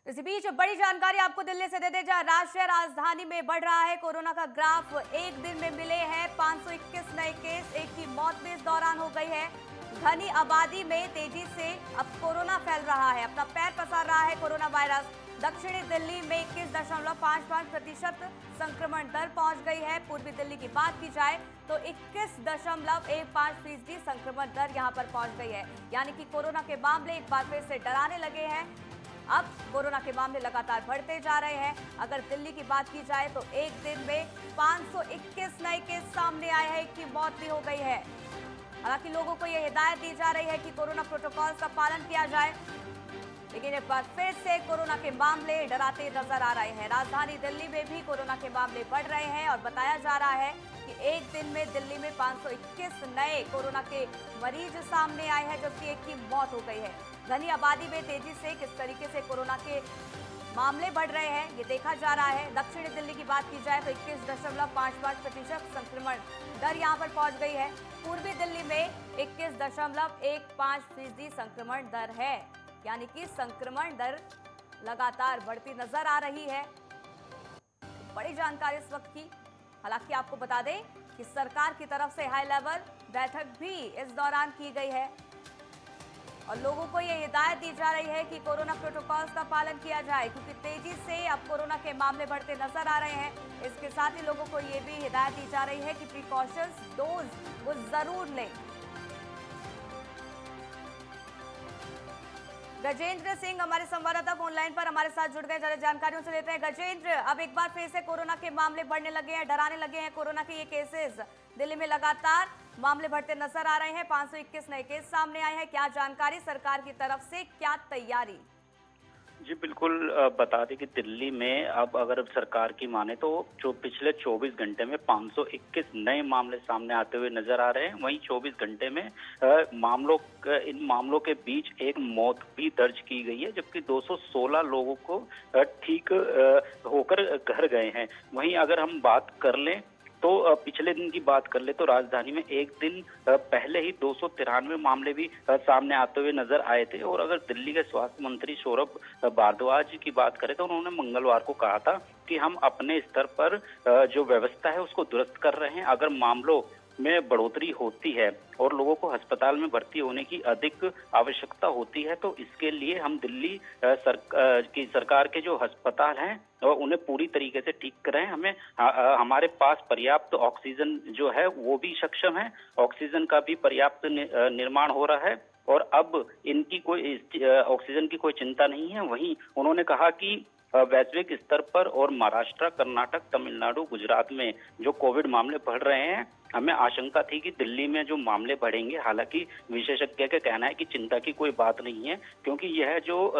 इसी बीच बड़ी जानकारी आपको दिल्ली से दे दे जहां राष्ट्रीय राजधानी में बढ़ रहा है कोरोना का ग्राफ। एक दिन में मिले हैं 521 नए केस, एक की मौत भी इस दौरान हो गई है। घनी आबादी में तेजी से अब कोरोना फैल रहा है, अपना पैर पसार रहा है कोरोना वायरस। दक्षिणी दिल्ली में 21.55% संक्रमण दर पहुंच गई है। पूर्वी दिल्ली की बात की जाए तो 21.15% संक्रमण दर यहां पर पहुंच गई है, यानी कि कोरोना के मामले एक बार फिर से डराने लगे हैं। अब कोरोना के मामले लगातार बढ़ते जा रहे हैं। अगर दिल्ली की बात की जाए तो एक दिन में 521 नए केस सामने आए हैं, एक की मौत भी हो गई है। हालांकि लोगों को यह हिदायत दी जा रही है कि कोरोना प्रोटोकॉल का पालन किया जाए, लेकिन एक बार फिर से कोरोना के मामले डराते नजर आ रहे हैं। राजधानी दिल्ली में भी कोरोना के मामले बढ़ रहे हैं और बताया जा रहा है कि एक दिन में दिल्ली में 521 नए कोरोना के मरीज सामने आए हैं, जबकि एक की मौत हो गई है। घनी आबादी में तेजी से किस तरीके से कोरोना के मामले बढ़ रहे हैं ये देखा जा रहा है। दक्षिणी दिल्ली की बात की जाए तो 21.55% संक्रमण दर यहां पर पहुंच गई है। पूर्वी दिल्ली में 21.15% संक्रमण दर है, यानी कि संक्रमण दर लगातार बढ़ती नजर आ रही है। बड़ी जानकारी इस वक्त की। हालांकि आपको बता दें कि सरकार की तरफ से हाई लेवल बैठक भी इस दौरान की गई है और लोगों को ये हिदायत दी जा रही है कि कोरोना प्रोटोकॉल्स का पालन किया जाए, क्योंकि तेजी से अब कोरोना के मामले बढ़ते नजर आ रहे हैं। इसके साथ ही लोगों को ये भी हिदायत दी जा रही है कि प्रिकॉशंस डोज वो जरूर लें। गजेंद्र सिंह हमारे संवाददाता ऑनलाइन पर हमारे साथ जुड़ गए, ज्यादा जानकारियों से लेते हैं। गजेंद्र, अब एक बार फिर से कोरोना के मामले बढ़ने लगे हैं, डराने लगे हैं कोरोना के ये केसेस। दिल्ली में लगातार मामले बढ़ते नजर आ रहे हैं, 521 नए केस सामने आए हैं। क्या जानकारी सरकार की तरफ से, क्या तैयारी? जी बिल्कुल, बता दें कि दिल्ली में अब अगर सरकार की माने तो जो पिछले 24 घंटे में 521 नए मामले सामने आते हुए नजर आ रहे हैं। वहीं 24 घंटे में इन मामलों के बीच एक मौत भी दर्ज की गई है, जबकि 216 लोगों को ठीक होकर घर गए हैं। वहीं अगर हम बात कर लें तो पिछले दिन की बात कर ले तो राजधानी में एक दिन पहले ही 293 मामले भी सामने आते हुए नजर आए थे। और अगर दिल्ली के स्वास्थ्य मंत्री सौरभ भारद्वाज की बात करें तो उन्होंने मंगलवार को कहा था कि हम अपने स्तर पर जो व्यवस्था है उसको दुरुस्त कर रहे हैं। अगर मामलों में बढ़ोतरी होती है और लोगों को अस्पताल में भर्ती होने की अधिक आवश्यकता होती है तो इसके लिए हम दिल्ली सरकार के जो अस्पताल हैं उन्हें पूरी तरीके से ठीक करें। हमें हमारे पास पर्याप्त ऑक्सीजन जो है वो भी सक्षम है, ऑक्सीजन का भी पर्याप्त निर्माण हो रहा है और अब इनकी कोई ऑक्सीजन की कोई चिंता नहीं है। वहीं उन्होंने कहा कि वैश्विक स्तर पर और महाराष्ट्र, कर्नाटक, तमिलनाडु, गुजरात में जो कोविड मामले बढ़ रहे हैं, हमें आशंका थी कि दिल्ली में जो मामले बढ़ेंगे। हालांकि विशेषज्ञ का कहना है कि चिंता की कोई बात नहीं है, क्योंकि यह जो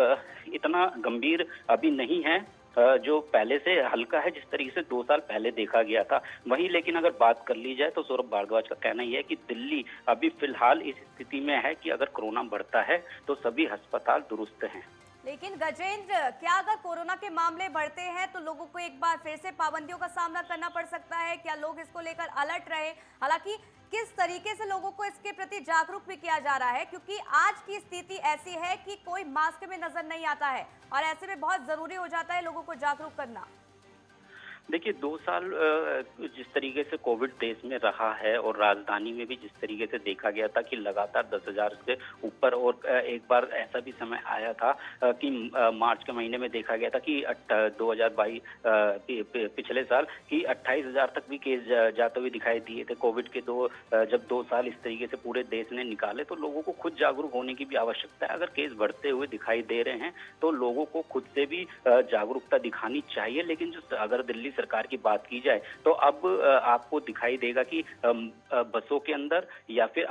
इतना गंभीर अभी नहीं है, जो पहले से हल्का है जिस तरीके से 2 साल पहले देखा गया था। वहीं लेकिन अगर बात कर ली जाए तो सौरभ भारद्वाज का कहना यह है कि दिल्ली अभी फिलहाल इस स्थिति में है कि अगर कोरोना बढ़ता है तो सभी अस्पताल दुरुस्त हैं। लेकिन गजेंद्र, क्या अगर कोरोना के मामले बढ़ते हैं तो लोगों को एक बार फिर से पाबंदियों का सामना करना पड़ सकता है? क्या लोग इसको लेकर अलर्ट रहे? हालांकि किस तरीके से लोगों को इसके प्रति जागरूक भी किया जा रहा है, क्योंकि आज की स्थिति ऐसी है कि कोई मास्क में नजर नहीं आता है और ऐसे में बहुत जरूरी हो जाता है लोगों को जागरूक करना। देखिए 2 साल जिस तरीके से कोविड देश में रहा है और राजधानी में भी जिस तरीके से देखा गया था कि लगातार 10,000 से ऊपर, और एक बार ऐसा भी समय आया था कि मार्च के महीने में देखा गया था कि 2022 पिछले साल कि 28,000 तक भी केस जाते हुए दिखाई दिए थे कोविड के। जब 2 साल इस तरीके से पूरे देश ने निकाले तो लोगों को खुद जागरूक होने की भी आवश्यकता है। अगर केस बढ़ते हुए दिखाई दे रहे हैं तो लोगों को खुद से भी जागरूकता दिखानी चाहिए। लेकिन जो अगर दिल्ली सरकार की बात की जाए तो अब आपको दिखाई देगा कि बसों के अंदर या फिर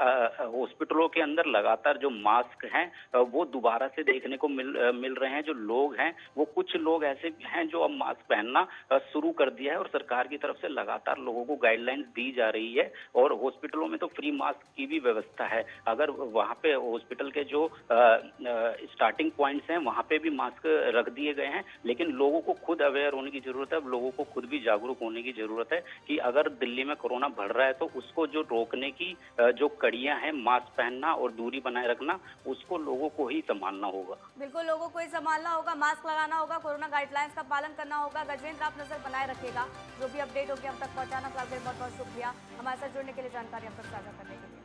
हॉस्पिटलों के अंदर लगातार जो मास्क हैं वो दोबारा से देखने को मिल रहे हैं। जो लोग हैं वो कुछ लोग ऐसे हैं जो अब मास्क पहनना शुरू कर दिया है और सरकार की तरफ से लगातार लोगों को गाइडलाइंस दी जा रही है। और हॉस्पिटलों में तो फ्री मास्क की भी व्यवस्था है। अगर वहाँ पे हॉस्पिटल के जो स्टार्टिंग पॉइंट्स हैं वहाँ पे भी मास्क रख दिए गए हैं, लेकिन लोगों को खुद अवेयर होने की जरूरत है। अब लोगों को खुद भी जागरूक होने की जरूरत है कि अगर दिल्ली में कोरोना बढ़ रहा है तो उसको जो रोकने की जो कड़ियां हैं, मास्क पहनना और दूरी बनाए रखना, उसको लोगों को ही संभालना होगा। बिल्कुल, लोगों को ही संभालना होगा, मास्क लगाना होगा, कोरोना गाइडलाइंस का पालन करना होगा। गजेंद्र, आप नजर बनाए रखिएगा, जो भी अपडेट होगी हम तक पहुंचाना। फिलहाल बहुत बहुत शुक्रिया हमारे साथ जुड़ने के लिए, जानकारी हम तक साझा करने के लिए।